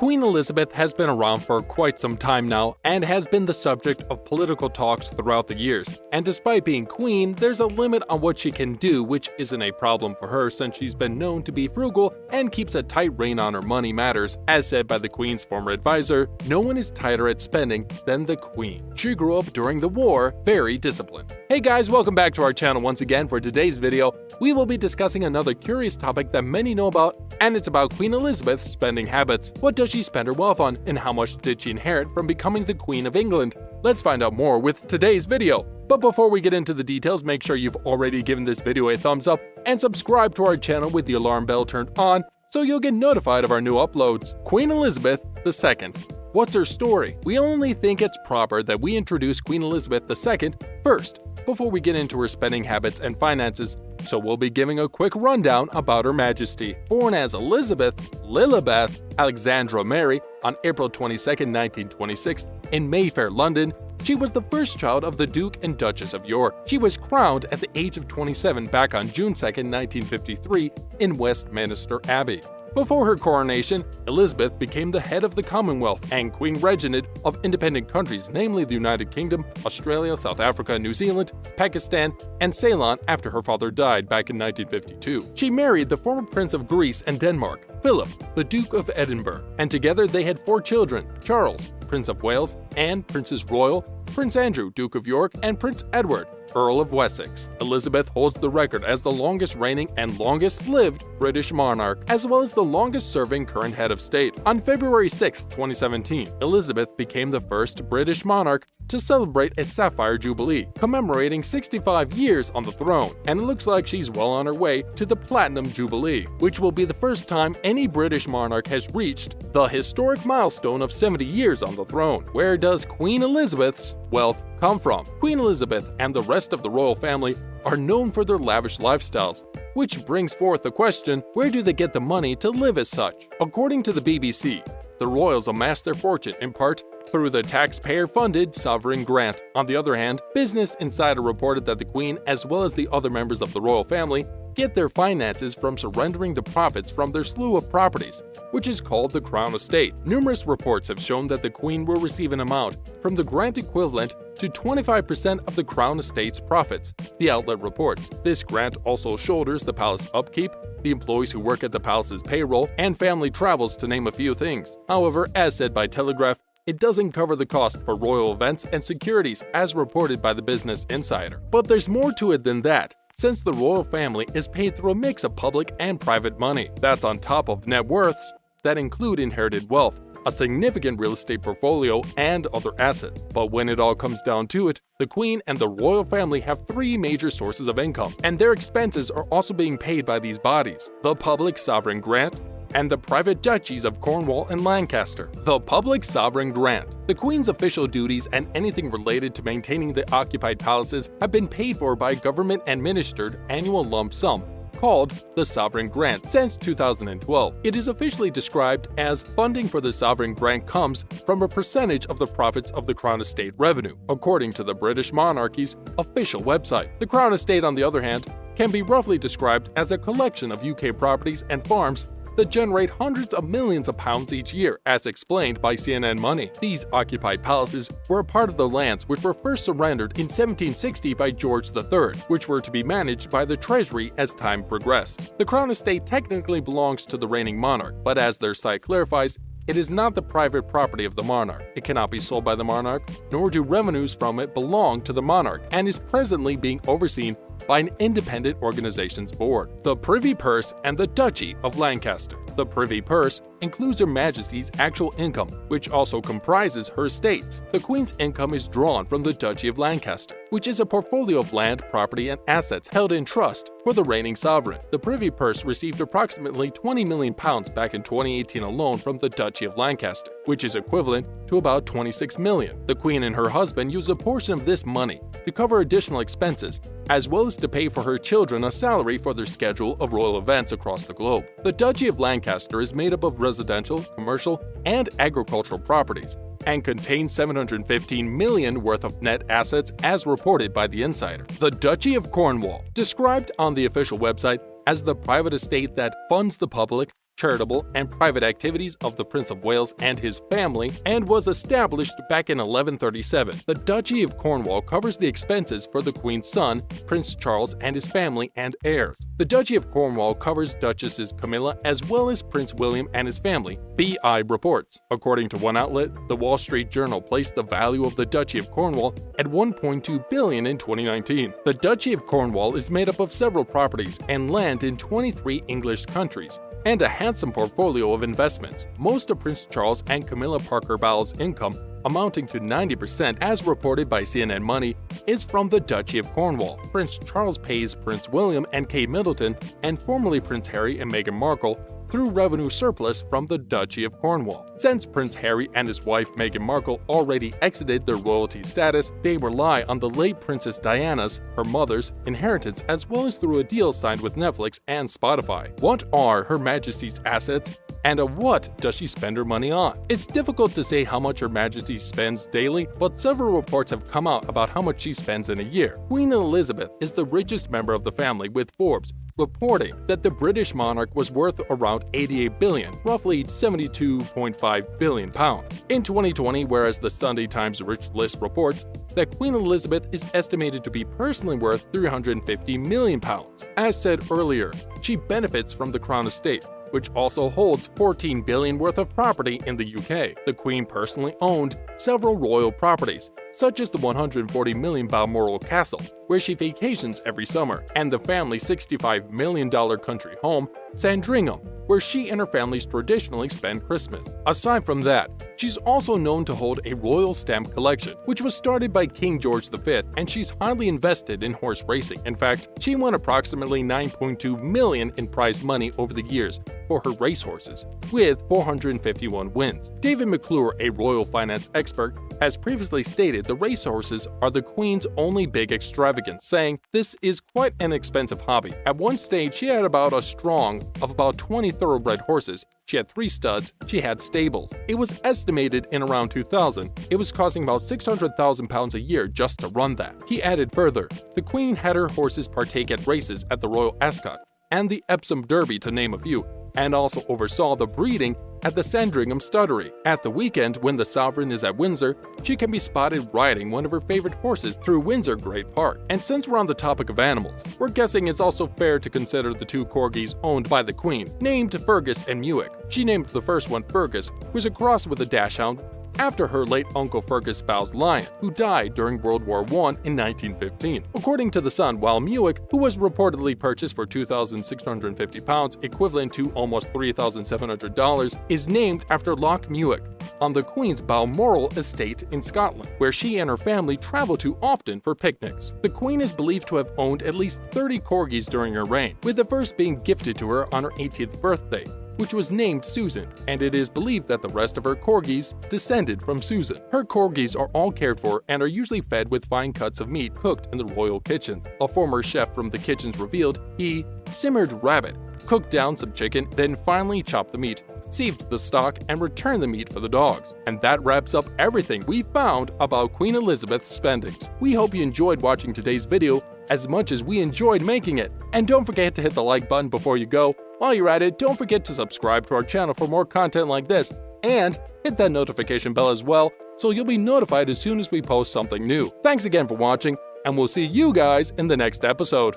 Queen Elizabeth has been around for quite some time now and has been the subject of political talks throughout the years. And despite being queen, there's a limit on what she can do, which isn't a problem for her since she's been known to be frugal and keeps a tight rein on her money matters. As said by the queen's former advisor, no one is tighter at spending than the queen. She grew up during the war, very disciplined. Hey guys, welcome back to our channel once again. For today's video, we will be discussing another curious topic that many know about, and it's about Queen Elizabeth's spending habits. What does she spend her wealth on, and how much did she inherit from becoming the Queen of England? Let's find out more with today's video. But before we get into the details, make sure you've already given this video a thumbs up and subscribe to our channel with the alarm bell turned on so you'll get notified of our new uploads. Queen Elizabeth II. What's her story? We only think it's proper that we introduce Queen Elizabeth II first, before we get into her spending habits and finances, so we'll be giving a quick rundown about Her Majesty. Born as Elizabeth Lilibeth Alexandra Mary on April 22, 1926, in Mayfair, London, she was the first child of the Duke and Duchess of York. She was crowned at the age of 27 back on June 2, 1953, in Westminster Abbey. Before her coronation, Elizabeth became the head of the Commonwealth and Queen Regent of independent countries, namely the United Kingdom, Australia, South Africa, New Zealand, Pakistan, and Ceylon after her father died back in 1952. She married the former Prince of Greece and Denmark, Philip, the Duke of Edinburgh, and together they had 4 children: Charles, Prince of Wales, Anne, Princess Royal, Prince Andrew, Duke of York, and Prince Edward, Earl of Wessex. Elizabeth holds the record as the longest reigning and longest-lived British monarch, as well as the longest-serving current head of state. On February 6, 2017, Elizabeth became the first British monarch to celebrate a Sapphire Jubilee, commemorating 65 years on the throne, and it looks like she's well on her way to the Platinum Jubilee, which will be the first time any British monarch has reached the historic milestone of 70 years on the throne. Where does Queen Elizabeth's wealth come from? Queen Elizabeth and the rest of the royal family are known for their lavish lifestyles, which brings forth the question, where do they get the money to live as such? According to the BBC, the royals amassed their fortune in part through the taxpayer-funded sovereign grant. On the other hand, Business Insider reported that the Queen, as well as the other members of the royal family, get their finances from surrendering the profits from their slew of properties, which is called the Crown Estate. Numerous reports have shown that the Queen will receive an amount from the grant equivalent to 25% of the Crown Estate's profits, the outlet reports. This grant also shoulders the palace upkeep, the employees who work at the palace's payroll, and family travels, to name a few things. However, as said by Telegraph, it doesn't cover the cost for royal events and securities as reported by the Business Insider. But there's more to it than that, since the royal family is paid through a mix of public and private money. That's on top of net worths that include inherited wealth, a significant real estate portfolio, and other assets. But when it all comes down to it, the Queen and the royal family have 3 major sources of income, and their expenses are also being paid by these bodies: the public sovereign grant and the private duchies of Cornwall and Lancaster. The public sovereign grant. The Queen's official duties and anything related to maintaining the occupied palaces have been paid for by government-administered annual lump sum called the Sovereign Grant since 2012. It is officially described as funding for the Sovereign Grant comes from a percentage of the profits of the Crown Estate revenue, according to the British monarchy's official website. The Crown Estate, on the other hand, can be roughly described as a collection of UK properties and farms that generate hundreds of millions of pounds each year, as explained by CNN Money. These occupied palaces were a part of the lands which were first surrendered in 1760 by George III, which were to be managed by the Treasury as time progressed. The Crown Estate technically belongs to the reigning monarch, but as their site clarifies, it is not the private property of the monarch. It cannot be sold by the monarch, nor do revenues from it belong to the monarch, and is presently being overseen by an independent organization's board. The Privy Purse and the Duchy of Lancaster. The Privy Purse includes Her Majesty's actual income, which also comprises her estates. The Queen's income is drawn from the Duchy of Lancaster, which is a portfolio of land, property, and assets held in trust for the reigning sovereign. The Privy Purse received approximately £20 million back in 2018 alone from the Duchy of Lancaster, which is equivalent to about $26 million. The Queen and her husband used a portion of this money to cover additional expenses, as well as to pay for her children a salary for their schedule of royal events across the globe. The Duchy of Lancaster is made up of residential, commercial, and agricultural properties, and contains $715 million worth of net assets as reported by the Insider. The Duchy of Cornwall, described on the official website as the private estate that funds the public, charitable, and private activities of the Prince of Wales and his family, and was established back in 1137. The Duchy of Cornwall covers the expenses for the Queen's son, Prince Charles, and his family and heirs. The Duchy of Cornwall covers Duchesses Camilla as well as Prince William and his family, BI reports. According to one outlet, the Wall Street Journal placed the value of the Duchy of Cornwall at $1.2 billion in 2019. The Duchy of Cornwall is made up of several properties and land in 23 English countries, and a handsome portfolio of investments. Most of Prince Charles and Camilla Parker Bowles' income, amounting to 90% as reported by CNN Money, is from the Duchy of Cornwall. Prince Charles pays Prince William and Kate Middleton, and formerly Prince Harry and Meghan Markle, through revenue surplus from the Duchy of Cornwall. Since Prince Harry and his wife Meghan Markle already exited their royalty status, they rely on the late Princess Diana's, her mother's, inheritance as well as through a deal signed with Netflix and Spotify. What are Her Majesty's assets? And what does she spend her money on? It's difficult to say how much Her Majesty spends daily, but several reports have come out about how much she spends in a year. Queen Elizabeth is the richest member of the family, with Forbes reporting that the British monarch was worth around 88 billion, roughly 72.5 billion pounds. In 2020, whereas the Sunday Times Rich List reports that Queen Elizabeth is estimated to be personally worth 350 million pounds. As said earlier, she benefits from the Crown Estate, which also holds 14 billion worth of property in the UK. The Queen personally owned several royal properties, such as the 140 million Balmoral Castle, where she vacations every summer, and the family's $65 million country home, Sandringham, where she and her families traditionally spend Christmas. Aside from that, she's also known to hold a royal stamp collection, which was started by King George V, and she's highly invested in horse racing. In fact, she won approximately $9.2 million in prize money over the years for her racehorses, with 451 wins. David McClure, a royal finance expert, has previously stated the racehorses are the Queen's only big extravagance, saying this is quite an expensive hobby. At one stage, she had about a strong of about 20 thoroughbred horses. She had 3 studs, she had stables. It was estimated in around 2000, it was costing about £600,000 a year just to run that. He added further, the Queen had her horses partake at races at the Royal Ascot and the Epsom Derby, to name a few, and also oversaw the breeding at the Sandringham Stuttery. At the weekend, when the sovereign is at Windsor, she can be spotted riding one of her favorite horses through Windsor Great Park. And since we're on the topic of animals, we're guessing it's also fair to consider the 2 corgis owned by the Queen, named Fergus and Muick. She named the first one Fergus, who is a cross with a dachshund, after her late uncle Fergus Bowes Lyon, who died during World War I in 1915. According to The Sun, while Muick, who was reportedly purchased for £2,650, equivalent to almost $3,700, is named after Loch Muick, on the Queen's Balmoral estate in Scotland, where she and her family travel to often for picnics. The Queen is believed to have owned at least 30 corgis during her reign, with the first being gifted to her on her 80th birthday, which was named Susan, and it is believed that the rest of her corgis descended from Susan. Her corgis are all cared for and are usually fed with fine cuts of meat cooked in the royal kitchens. A former chef from the kitchens revealed he simmered rabbit, cooked down some chicken, then finally chopped the meat, sieved the stock, and returned the meat for the dogs. And that wraps up everything we found about Queen Elizabeth's spendings. We hope you enjoyed watching today's video as much as we enjoyed making it. And don't forget to hit the like button before you go. While you're at it, don't forget to subscribe to our channel for more content like this, and hit that notification bell as well so you'll be notified as soon as we post something new. Thanks again for watching, and we'll see you guys in the next episode.